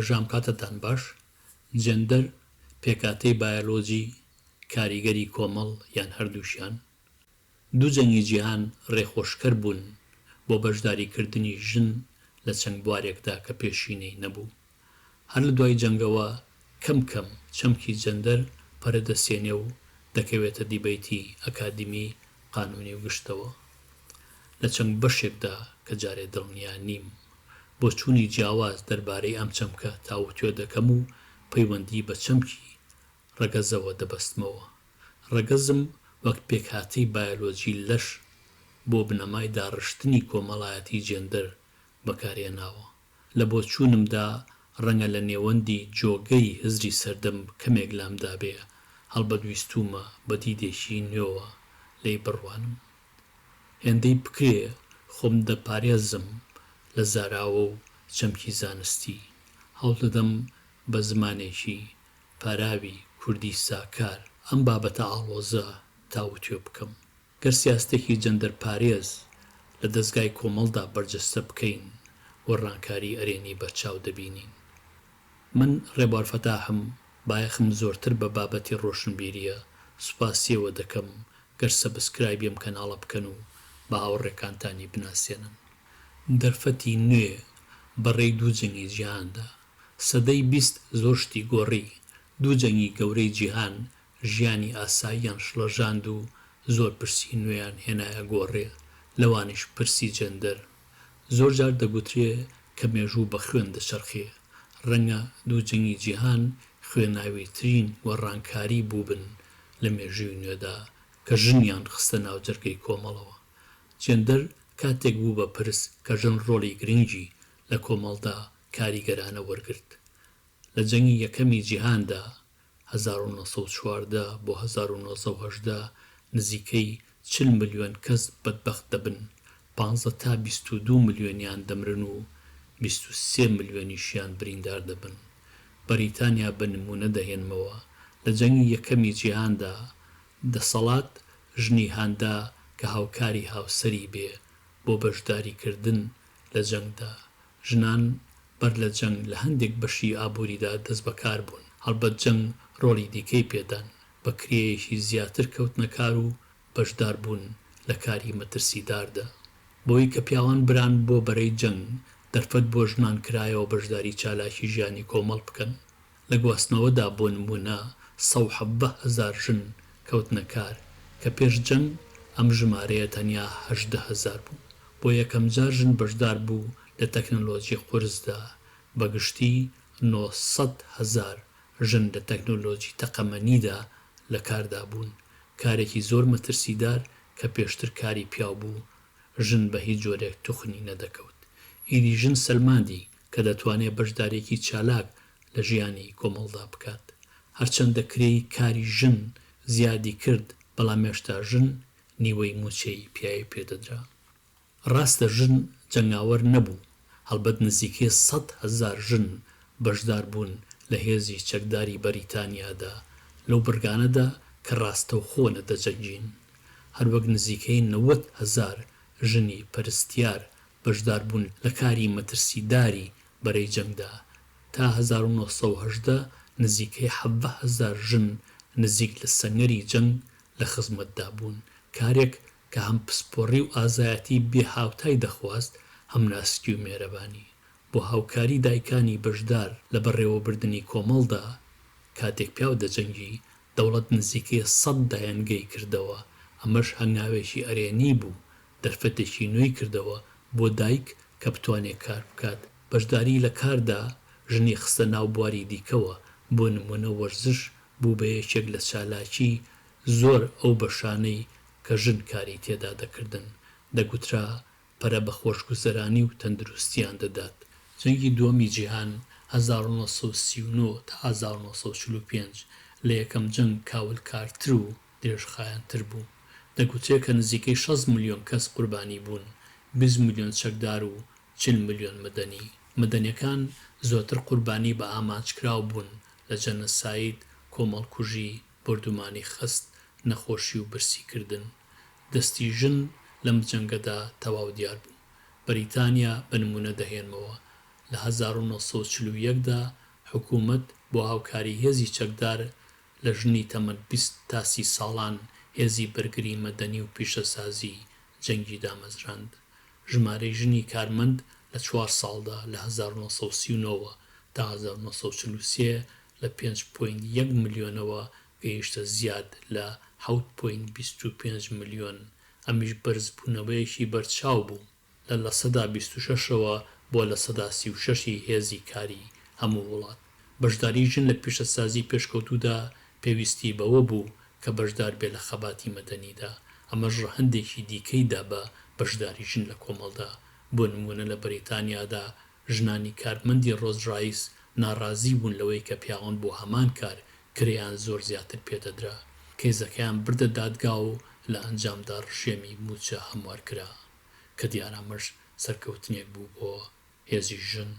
ئاگاژام کاتتان باش. جەندەر پێکاتەی بایۆلۆجی، کاریگەری کۆمەڵ یان هەردووشیان. دوو جەنگی جیهان ڕێخۆشکەر بوون بۆ بەشداریکردنی ژن لە چەند بوارێکدا کە پێشینەی نەبوو. هەر لە دوای جەنگەوە کەم کەم چەمکی جەندەر پەرەدەسێنێ و دەکەوێتە دیبەیتی ئەکادیمی قانونی و گشتەوە. لە چەند بەشێکدا کە جارێ دڵنیا نیم بۆ چوونی جیاواز دەربارەی ئەم چەمکە تاوتوێ دەکەم و پەیوەندی بە چەمکی ڕەگەزەوە دەبەستمەوە. ڕەگەزم وەک پێکهاتەی بایۆلۆجی لەش بۆ بنەمای داڕشتنی کۆمەڵایەتی جێندەر بەکارهێناوە. لە بۆچوونمدا ڕەنگە لە نێوەندی جۆگەی هزری سەردەم کەمێک لامدا بێ هەڵبەدویستومە بە دیدێکی نوێوە لێی بڕوانم. هێندەی بکرێ خۆم دەپارێزم لە زاراوە و چەمکی زانستی، هەوڵ دەدەم بە زمانێکی پاراوی کوردی ساکار ئەم بابەتە ئاڵۆزە تاوتوێ بکەم. گەر سیاستێکی جەندەر پارێز لە دەستگای کۆمەڵدا بەرجەستە بکەین وەڕانکاری ئەرێنی بەرچاو دەبینین. من ڕێبوار فەتاحم، بایەخم زۆرتر بە بابەتی ڕۆشنبیریە. سوپاسیەوە دەکەم گەر سەبسکرایبێم کەناڵە بکەن و بە هاوڕێکانتانی بناسێنن. دەرفەتی نوێ بەڕێی دوو جەنگی جیهاندا. سەدەی 20 زۆر شتی گۆڕی. دوو جەنگی گەورەی جیهان ژیانی ئاساییان شڵەژاند و زۆر پرسی نوێیان هێنایە گۆڕێ، لەوانش پرسی جەندەر. زۆر جار دەگوترێ کە مێژوو بە خوێن دەچەرخێ. ڕەنگە دوو جەنگی جیهان خوێناویترین وەڕانکاری بووبن لە مێژووی نوێدا کە ژنیان خستە ناو جەرگەی کۆمەڵەوە. جێندەر کاتێک بوو بە پرس کە ژن ڕۆڵی گرنگی لە کۆمەڵدا کاریگەرانە وەرگرت. لە جەنگی یەکەمی جیهاندا 1914 بۆ 1918 نزیکەی 40 ملیۆن کەس بەدبەخت دەبن، 15 تا 22 ملیۆنیان دەمرن و 23 ملیۆنیشیان بریندار دەبن. بەریتانیا بە نمونە دەهێنمەوە. لە جەنگی یەکەمی جیهاندا دەسەڵات ژنی هاندا کە هاوکاری هاوسەری بێ بۆ بەشداریکردن لە جەنگدا. ژنان بەر لە جەنگ لە هەندێک بەشی ئابووریدا دەست بەکار بوون. هەڵبەت جەنگ ڕۆڵی دیکەی پێدان، بە کرێیەکی زیاتر کەوتنەکار و بەشدار بوون لە کاری مەترسیداردا. بۆی کە پیاوان بران بۆ بەرەی جەنگ، دەرفەت بۆ ژنان کرایەوە بەشداری چالاکی ژیانی کۆمەڵ بکەن. لە گواستنەوەدا بۆ نمونە 170,000 ژن کەوتنەکار کە پێش جەنگ ئەم ژمارەیە تەنیا 18,000 بوو. بۆ یەکەم جار ژن بەشدار بوو لە تەکنۆلۆژی قورسدا. بەگشتی 900,000 ژن لە تەکنۆلۆژی تەقەمەنیدا لە کاردا بوون، کارێکی زۆر مەترسیدار کە پێشتر کاری پیاو بوو ژن بە هیچ جۆرێک توخنی نەدەکەوت. ئیدی ژن سەلماندی کە دەتوانێت بەشدارێکی چالاک لە ژیانی کۆمەڵدا بکات. هەرچەندە کرێی کاری ژن زیادی کرد، بەڵام هێشتا ژن نیوەی موچەی پیاوی پێدەدرا. ڕاستە ژن جەنگاوەر نەبوو، هەڵبەت نزیکەی 100,000 ژن بەشدار بوون لە هێزی چەکداری بەریتانیادا لەو بڕگانەدا کە ڕاستەوخۆ نەدەجەنگین. هەروەک نزیکەی 90,000 ژنی پەرستیار بەشدار بوون لە کاری مەترسیداری بەرەی جەنگدا. تا 1918 نزیکەی 70,000 ژن نزیک لە سەنگەری جەنگ لە خزمەتدا بوون، کارێک کە هەم پسپۆڕی و ئازایەتی بێ هاوتای دەخواست، هەم ناسکی و مێرەبانی. بۆ هاوکاری دایکانی بەشدار لە بەڕێوەبردننی کۆمەڵدا کاتێک پیاو دەجەنگی، دەوڵەت نزیکەی 100 دایەنگەی کردەوە. ئەمەش هەنگاوێکی ئەرێنی بوو، دەرفەتێکی نوێی کردەوە بۆ دایک کە بتوانێت کار بکات. بەشداری لە کاردا ژنی خستە ناو بواری دیکەوە. بۆ نمونە وەرزش بوو بە یەکێک لە چالاکی زۆر ئەو بەشانەی کە ژن کاری تێدا دەکردن. دەگوترا پەرە بە خۆشگوزەرانی و تەندروستیان دەدات. جەنگی دووەمی جیهان 1939 تا 1945 لە یەکەم جەنگ کاولکارتر و درێژخایەنتر بوو. دەگوترێت کە نزیکەی 6 ملیۆن کەس قوربانی بوون، 20 ملیۆن چەکدار و 40 ملیۆن مەدەنی. مەدەنیەکان زۆرتر قوربانی بە ئامانجکراو بوون لە جەنەساید، کۆمەڵکوژی، بردومانی خست، نەخۆشی و برسیکردن. دەستی ژن لەم جەنگەدا تەواو دیار بوو. بەریتانیا بە نمونە دەهێنمەوە. لە 1940دا حکوومەت بۆ هاوکاری هێزی چەکدار لە ژنی تەمەن 20 تا 30 ساڵان هێزی بەرگری مەدەنی و پیشەسازی جەنگی دامەزراند. ژمارەی ژنی کارمەند لە 4 ساڵدا لە 1939 تا 1943 لە 5.1 ملیۆنەوە گەیشتە زیاد لە 7.25 ملیۆن. ئەمیش بەرزبوونەوەیەکی بەرچاو بوو لە سەدا 26ەوە بۆ لە سەدا 36ی هێزی کاری هەموو وڵات. بەشداری ژن لە پیشەسازی پێشکەوتوودا پێویستی بەوە بوو کە بەشدار بێ لە خەباتی مەدەنیدا. ئەمەش ڕەهەندێکی دیکەیدا بە بەشداری ژن لە کۆمەڵدا. بۆ نمونە لە بەریتانیادا ژنانی کارمەندی ڕۆژڕایس ناڕازی بوون لەوەی کە پیاوان بۆ هەمان کار کرێیان زۆر زیاتر پێدەدرا. کەیزەکەیان بردە دادگا و لە ئەنجامدا ڕژێمی موچە هەموار کرا کە دیارامەش سەرکەوتنێک بوو بۆ هێزی ژن.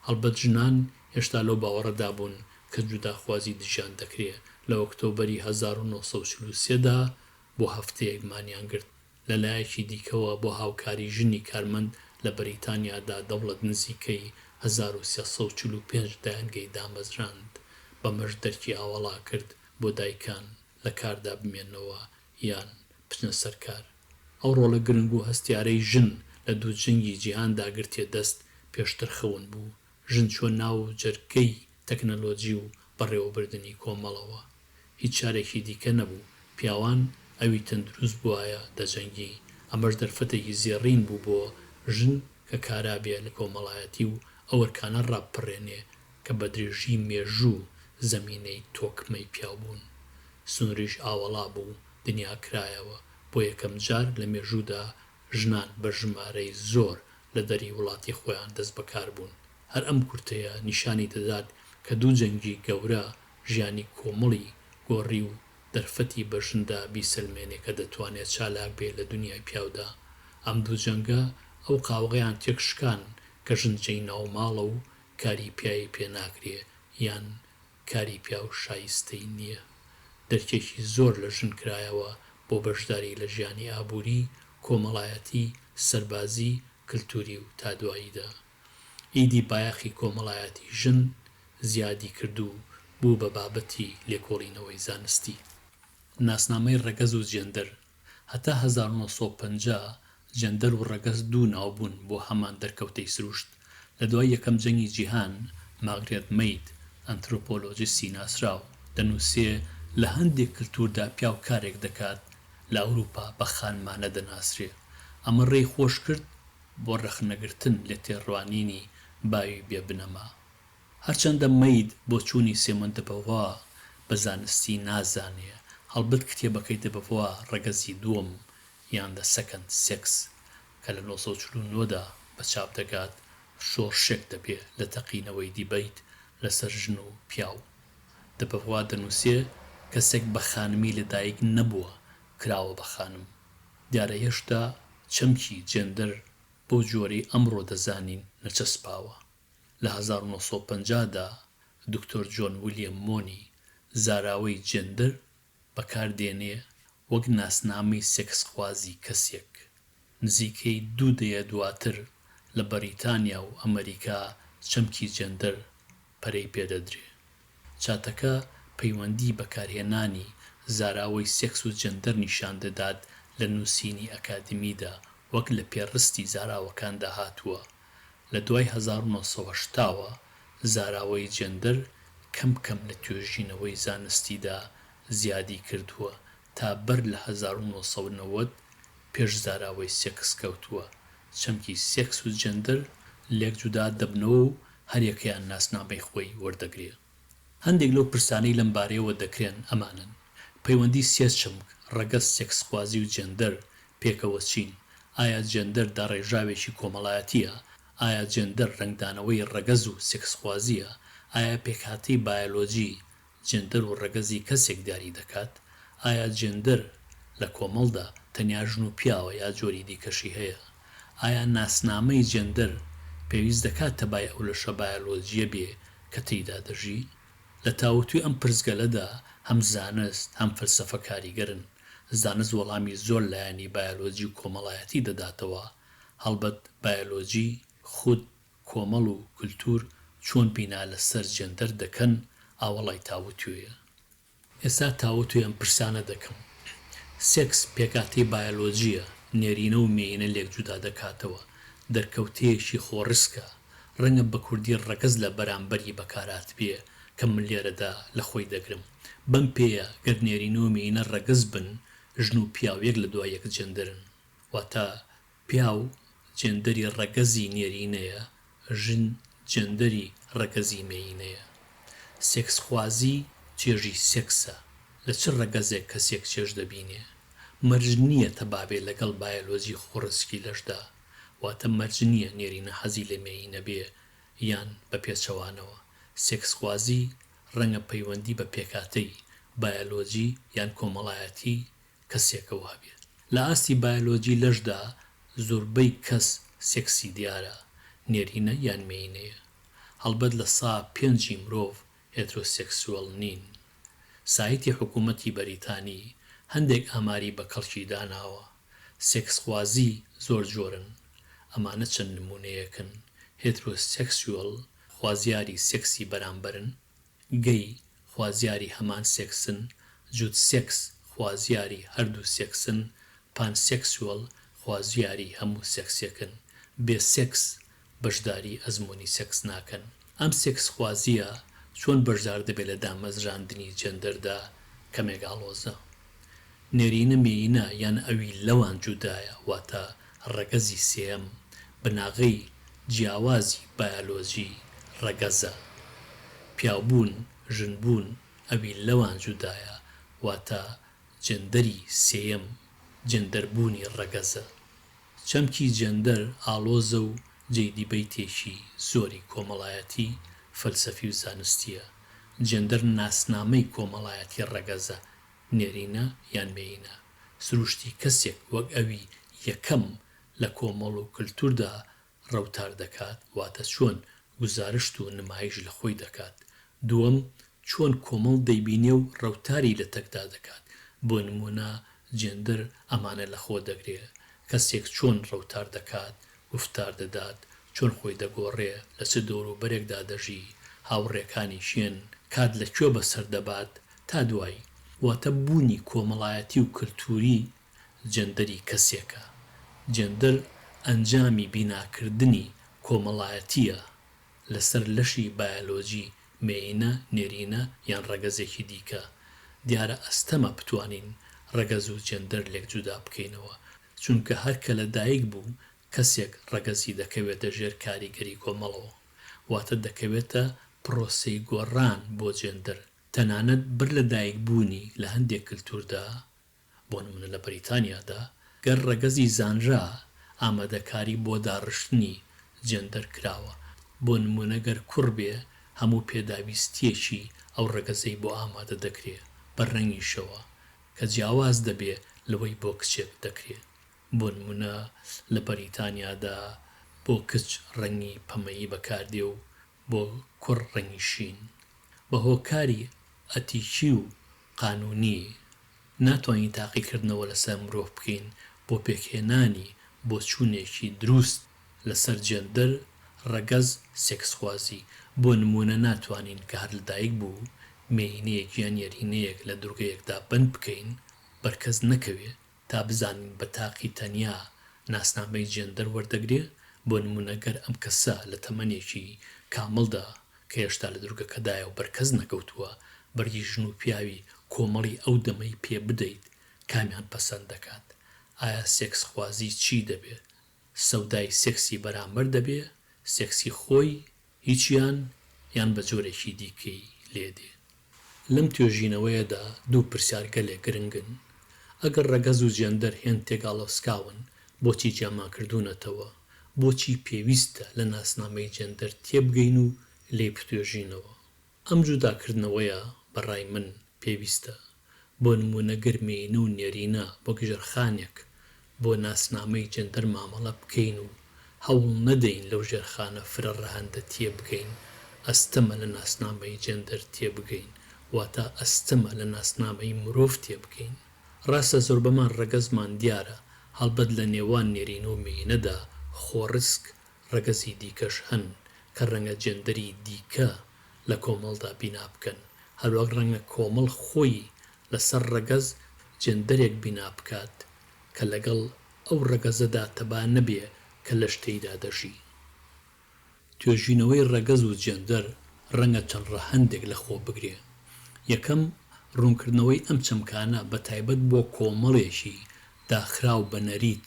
هەڵبەت ژنان هێشتا لەو باوەڕەدا بوون کە جوداخوازی دژیان دەکرێت. لە ئۆکتۆبەری 1943دا بۆ هەفتەیەک مانیان گرت. لەلایەکی دیکەوە بۆ هاوکاری ژنی کارمەند لە بەریتانیادا دەوڵەت نزیکەی 1345 دایانگەی دامەزراند. بەمەش دەرکی ئاوەڵا کرد بۆ دایکان لە کاردا بمێنەوە یان بچنە سەرکار. ئەو ڕۆڵە گرنگ و هەستیارەی ژن لە دوو جەنگی جیهاندا گرتێ دەست پێشتر خەون بوو. ژن چۆن ناو جەرگەی تەکنەلۆجی و بەڕێوەبردننی کۆمەڵەوە. هیچ چارێکی دیکە نەبوو. پیاوان ئەوی تەندروست بووایە دەجەنگی. ئەمەش دەرفەتێکی زێڕین بوو بۆ ژن کە کارابێ لە کۆمەڵایەتی و ئەو وەرکانە ڕابپڕێنێ کە بە درێژی مێژوو زەمینەی تۆکمەی پیاو بوون. سنووریش ئاوەڵا بوو دنیا کرایەوە. بۆ یەکەم جار لە مێژوودا ژنان بە ژمارەی زۆر لە دەری وڵاتی خۆیان دەست بەکار بوون. هەر ئەم کورتەیە نیشانی دەدات کە دوو جەنگی گەورە ژیانی کۆمەڵی گۆڕی و دەرفەتی بە ژندا بیسەلمێنێ کە دەتوانێت چالاک بێت لە دنیای پیاودا. ئەم دوو جەنگە ئەو قاوەغەیان تێکشکان کە ژنجەی ناوماڵە و کاری پیایی پێ ناکرێ یان کاری پیا و شایستەی نییە. دەرکێکی زۆر لە ژن کرایەوە بۆ بەشداری لە ژیانی ئابووری، کۆمەڵایەتی، سەربازی، کللتوری و تا دواییدا. ئیدی بایەخی کۆمەڵایەتی ژن زیادی کردو بوو بە بابەتی لێکۆڵینەوەی زانستی. ناسنامەی ڕەگەز و جێندەر. هەتا 1950 جێندەر و ڕەگەز دوو ناوبوون بۆ هەمان دەرکەوتەی سروشت. لە دوای یەکەم جەنگی جیهان ماگرێت مەید ئەنترۆپۆلۆجیستی ناسراو دەنووسێ لە هەندێک کللتوردا پیاو کارێک دەکات لە ئەوروپا بە خانمانە دەناسرێ. ئەمە ڕێی خۆش کرد بۆ ڕەخنەگرتن لە تێڕوانینی باوی بێبنەما. هەرچەندە مەید بۆ چوونی سێمەندە بەوا بە زانستی نازانێ. هەڵبەت کتێبەکەی دەبەوە ڕەگەزی دووەم یان دە سەکەند سێکس کە لە 1940دا بە چاپ دەگات شۆڕشێک دەبێ لە تەقینەوەی دیبەیت لەسەر ژن و پیاو. دەبەوە دەنووسێ کەسێک بە خانمی لەدایک نەبووە کراوە بە خانم. دیارە هێشتا چەمکی جێندەر بۆ جۆرەی ئەمڕۆ دەزانین نەچەسپاوە. لە 1950دا دکتۆر جۆن ویلیەم مۆنی زاراوەی جێندەر بەکاردێنێ وەک ناسنامەی سێکسخوازی کەسێک. نزیکەی 2 دەیە دواتر لە بەریتانیا و ئەمریکا چەمکی جێندەر پەرەی پێدەدرێ. چاتەکە پەیوەندی بەکارهێنانی زاراوەی سێکس و جێندەر نیشان دەدات لە نووسینی ئەکادمیدا وەک لە پێڕستی زاراوەکاندا هاتووە. لە دوای 1970ەوە زاراوەی جێندەر کەم کەم لە توێژینەوەی زانستیدا زیادی کردووە تا بەر لە 1990 پێش زاراوەی سێکس کەوتووە. چەمکی سێکس و جێندەر لێک جودا دەبنەوە و هەریەکەیان ناسنامەی خۆی وەردەگرێ. هەندێک لەو پرسانەی لەم بارەیەوە دەکرێن ئەمانن: پەیوەندی سێ چەمک ڕەگەز، سێکسخوازی و جێندەر پێکەوە چین؟ ئایا جێندەر داڕێژاوێکی کۆمەڵایەتیە؟ ئایا جێندەر ڕنگدانەوەی ڕەگەز و سێکسخوازیە؟ ئایا پێکهاتەی بایۆلۆجی جێندەر و ڕەگەزی کەسێک دیاری دەکات؟ ئایا جێندەر لە کۆمەڵدا تەنیا ژن و پیاوە یا جۆری دیکەشی هەیە؟ ئایا ناسنامەی جێندەر پێویست دەکات تەبای ئەو لەشە بایۆلۆجیە بێ کە تێیدا دەژی؟ لە تاوتوی ئەم پرسگەلەدا هەم زانست هەم فەلسەفە کاریگەرن. زانست وەڵامی زۆر لایەنی بایۆلۆجی و کۆمەڵایەتی دەداتەوە. هەڵبەت بایۆلۆجی خود کۆمەڵ و کولتور چۆن بینا لەسەر جێندەر دەکەن ئاوەڵای تاوتوێیە. ئێستا تاوتوێ ئەم پرسانە دەکەم. سێکس پێکاتی بایۆلۆجیە، نێرینە و مێینە لێک جودا دەکاتەوە، دەرکەوتەیەکی خۆڕسکە، ڕەنگە بە کوردی ڕەگەز لە بەرامبەری بەکارات بێ کە من لێرەدا لە خۆی دەگرم. بەم پێیە گەر نێرینە و مێینە ڕەگەز بن، ژن و پیاوێک لە دوای یەک جێندەرن، واتە پیاو جێندەری ڕەگەزی نێرینەیە، ژن جێندەری ڕەگەزی مێینەیە. سێکسخوازی چێژی سێکسە، لە چ ڕەگەزێک کەسێک چێژ دەبینێ. مەرج نییە تەبابێ لەگەڵ بایۆلۆجی خۆڕسکی لەشدا، واتە مەرج نییە نێرینە حەزی لە مێینە بێ یان بە پێچەوانەوە. سێکسخوازی ڕەنگە پەیوەندی بە پێکاتەی بایۆلۆجی یان کۆمەڵایەتی کەسێکەوە هەبێت. لە ئاستی بایۆلۆجی لەشدا زۆربەی کەس سێکسی دیارە، نێرینە یان مێینەیە. هەڵبەت لە سا 5 مرۆڤ هێترۆسێکسوەڵ نین. سایتی حکوومەتی بەریتانی هەندێک ئاماری بە کەڵکی داناوە. سێکسخوازی زۆر جۆرن، ئەمانە چەند نمونەیەکن. هێترۆسێکسوەڵ خوازیاری سێکسی بەرامبەرن، گەی خوازیاری هەمان سێکسن، جوت سێکس خوازیاری هەردوو سێکسن، پانسێکسوەڵ خوازیاری هەموو سێکسێکن، بێ سێکس بەشداری ئەزمموی سێکس ناکەن. ئەم سێکسخوازیە چۆن بەشدار دەبێت لە دامەزراندنی جێندەردا کە مێگاڵۆزە. نێرینە مێینە یان ئەوی لەوان جودایە، واتە ڕەگەزی سێم بناغەی جیاوازی بایۆلۆجی ڕەگەزە. پیاوبوون ژنبوون ئەوی لەوان جودایە، واتە جێندەری سێم جێندەربوونی ڕەگەزە. چەمکی جێندەر ئاڵۆزە و جێدیبەیتێکی زۆری کۆمەڵایەتی فەلسەفی و زانستیە. جێندەر ناسنامەی کۆمەڵایەتی ڕەگەزە، نێرینە یان مێینە. سروشتی کەسێک وەک ئەوی یەکەم لە کۆمەڵ و کللتوردا ڕەوتار دەکات، واتە چۆن گزارشت و نمایش لە خۆی دەکات. دووەم، چۆن کۆمەڵ دەیبینێ و ڕەوتاری لە تەکدا دەکات. بۆ نمونە جێندەر ئەمانە لە خۆ دەگرێت. کەسێک چۆن ڕەوتار دەکات، گفتار دەدات، چۆن خۆی دەگۆڕێ، لە چ دەوروبەرێکدا دەژی، هاوڕێکانی شوێن، کات لەکوێ بەسەر دەبات تا دوایی. واتە بوونی کۆمەڵایەتی و کللتوری جێندەری کەسێکە. جێندەر ئەنجامی بیناکردنی کۆمەڵایەتیە لەسەر لەشی بایۆلۆجی مێینە، نێرینە یان ڕەگەزێکی دیکە. دیارە ئەستەمە بتوانین ڕەگەز و جێندەر لێک جودا بکەینەوە، چونکە هەرکە لە دایک بوو کەسێک ڕەگەزی دەکەوێتە ژێر کاریگەری کۆمەڵەوە، واتە دەکەوێتە پرۆسەی گۆڕان بۆ جێندەر. تەنانەت بر لە دایک بوونی لە هەندێک کللتوردا، بۆ نمونە لە بەریتانیادا، گەر ڕەگەزی زانرا ئامادەکاری بۆ داڕشتنی جێندەر کراوە. بۆ نمونە گەر کوڕ بێ، هەموو پێداویستیەکی ئەو ڕەگەزەی بۆ ئامادە دەکرێت بە ڕەنگیشەوە کە جیاواز دەبێ لەوەی بۆ کچێک دەکرێت. بۆ نمونە لە بەریتانیادا بۆ کچ ڕەنگی پەمەیی بەکاردێ و بۆ کوڕ ڕەنگی شین. بە هۆکاری ئەتیکی و قانونی ناتوانین تاقیکردنەوە لەسەر مرۆڤ بکەین بۆ پێکهێنانی بۆ چوونێکی دروست لەسەر جێندەر، ڕەگەز، سێکسخوازی. بۆ نمونە ناتوانین کە هەر لەدایک بوو مێینەیەک یان نێرینەیەک لە دوورگەیەکدا بند بکەین بەرکەز نەکەوێ تا بزانین بە تاقی تەنیا ناسنامەی جێندەر وەردەگرێ. بۆ نمونە گەر ئەم کەسە لە تەمەنێکی کامڵدا کە هێشتا لە دوورگەکەدایە و بەرکەز نەکەوتووە، بەرگی ژن و پیاوی کۆمەڵی ئەو دەمەی پێ بدەیت، کامیان پەسەند دەکات؟ ئایا سێکسخوازی چی دەبێت؟ سەودای سێکسی بەرامبەر دەبێ، سێکسی خۆی هیچیان یان بە جۆرێکی دیکەی لێدێ؟ لەم توێژینەوەیەدا دوو پرسیار گەلێک گرنگن. ئەگەر ڕەگەز و جێندەر هێن تێگاڵۆسکاون، بۆچی جیاماکردوونەتەوە؟ بۆچی پێویستە لە ناسنامەی جێندەر تێبگەین و لێ بتوێژینەوە؟ ئەم جوداکردنەوەیە بەڕای من پێویستە. بۆ نمونە گەرمێنە و نێرینە بۆ گژەرخانێک بۆ ناسنامەی جێندەر مامەڵە بکەین و هەوڵ نەدەین لەو ژێرخانە فرە ڕەهەندە تێبگەین، ئەستەمە لە ناسنامەی جێندەر تێبگەین، واتە ئەستەمە لە ناسنامەی مرۆڤ تێبگەین. ڕاستە زۆر بەمان ڕەگەزمان دیارە، هەڵبەت لە نێوان نێرین و مێینەدا خۆڕسک ڕەگەزی دیکەش هەن کە ڕەنگە جێندەری دیکە لە کۆمەڵدا بینا بکەن، هەروەک ڕەنگە کۆمەڵ خۆی لەسەر ڕەگەز جێندەرێک بینا بکات کە لەگەڵ ئەو ڕەگەزەدا تەبان نەبێ کە لە شتەیدا دەژی. توێژینەوەی ڕەگەز و جێندەر ڕەنگە چەند ڕەهەندێک لە خۆ بگرێ. یەکەم، ڕوونکردنەوەی ئەم چەمکانە بە تایبەت بۆ کۆمەڵێکی داخراو بە نەریت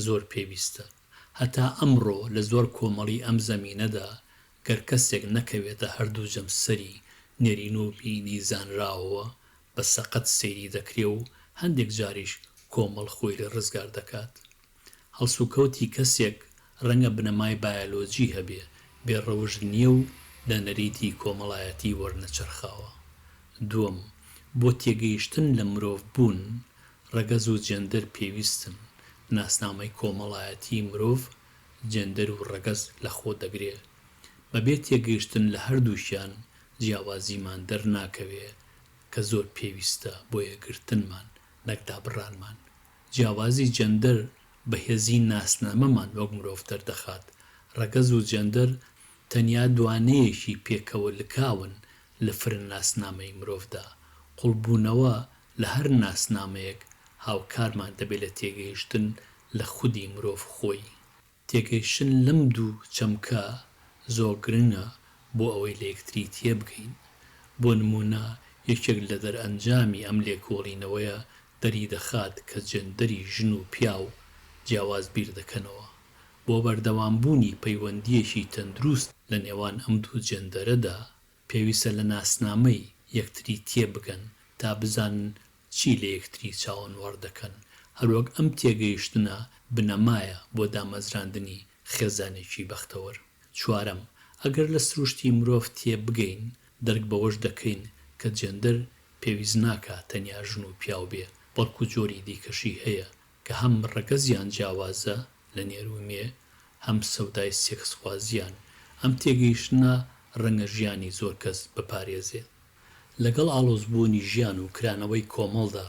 زۆر پێویستە. هەتا ئەمڕۆ لە زۆر کۆمەڵی ئەم زەمینەدا گەر کەسێک نەکەوێتە هەردوو جەمسەری نێرین و بینی زانراوەوە بە سەقەت سەیری دەکرێ و هەندێک جاریش کۆمەڵ خۆی لە ڕزگار دەکات. هەڵسوکەوتی کەسێک ڕەنگە بنەمای بایۆلۆجی هەبێ، بێڕەوژ نییە و لە نەریتی کۆمەڵایەتی وەرنەچەرخاوە. دووەم، بۆ تێگەیشتن لە مرۆڤ بوون ڕەگەز و جێندەر پێویستن. ناسنامەی کۆمەڵایەتی مرۆڤ جێندەر و ڕەگەز لە خۆ دەگرێ. بەبێ تێگەیشتن لە هەردووشیان جیاوازیمان دەرناکەوێ کە زۆر پێویستە بۆ یەکگرتنمان نەک دابڕانمان. جیاوازی جێندەر بەهێزی ناسنامەمان وەک مرۆڤ دەردەخات. ڕەگەز و جێندەر تەنیا دوانەیەکی پێکەوە لکاون لە فرن ناسنامەی مرۆڤدا. قوڵبوونەوە لە هەر ناسنامەیەک هاوکارمان دەبێت لە تێگەیشتن لە خودی مرۆڤ خۆی. تێگەیشتن لەم دوو چەمکە زۆر گرنگە بۆ ئەوەی لە یەکتری تێبگەین. بۆ نمونە یەکێک لە دەرئەنجامی ئەم لێکۆڵینەوەیە دەری دەخات کە جێندەری ژن و پیا و جیاواز بیر دەکەنەوە. بۆ بەردەوامبوونی پەیوەندیەکی تەندروست لە نێوان ئەم دوو جێندەرەدا پێویستە لە ناسنامەی یەکتری تێبگەن تا بزانن چی لە یەکتری چاوەنوەڕ دەکەن. هەروەک ئەم تێگەیشتنە بنەمایە بۆ دامەزراندنی خێزانێکی بەختەوەر. چوارەم، ئەگەر لە سروشتی مرۆڤ تێبگەین دەرک بەوەش دەکەین کە جێندەر پێویست ناکات تەنیا ژن و پیاو بێ، بەڵکو جۆری دیکەشی هەیە کە هەم ڕەگەزیان جیاوازە لە نێرومێ، هەم سەودای سێکسخوازیان. ئەم تێگەیشتنە ڕەنگە ژیانی زۆر کەس بپارێزێت. لەگەڵ ئاڵۆزبوونی ژیان و کرانەوەی کۆمەڵدا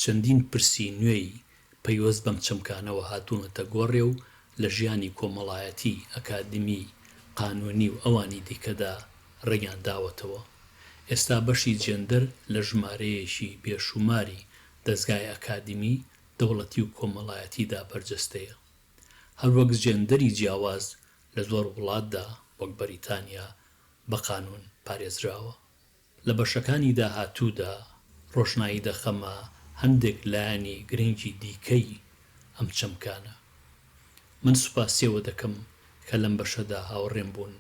چەندین پرسی نوێی پەیوەست بەم چەمکانەوە هاتوونەتە گۆڕێ و لە ژیانی کۆمەڵایەتی، ئەکادمی، قانونی و ئەوانی دیکەدا ڕێگیان داوەتەوە. ئێستا بەشی جێندەر لە ژمارەیەشی بێشوماری دەستگای ئەکادمی، دەوڵەتی و کۆمەڵایەتیدا بەرجەستەیە. هەروەک جێندەری جیاواز لە زۆر وڵاتدا وەک بەریتانیا بە قانون پارێزراوە. لە بەشەکانی داهاتوودا ڕۆشنایی دەخەمە هەندێک لایەنی گرنگی دیکەی ئەم چەمکانە. من سوپاسیەوە دەکەم کە لەم بەشەدا هاوڕێم بوون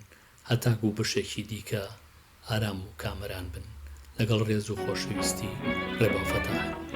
هەتاکو بەشێکی دیکە ئارام و کامەران بن. لەگەڵ ڕێز و خۆشەویستی ڕێباو فەتاح.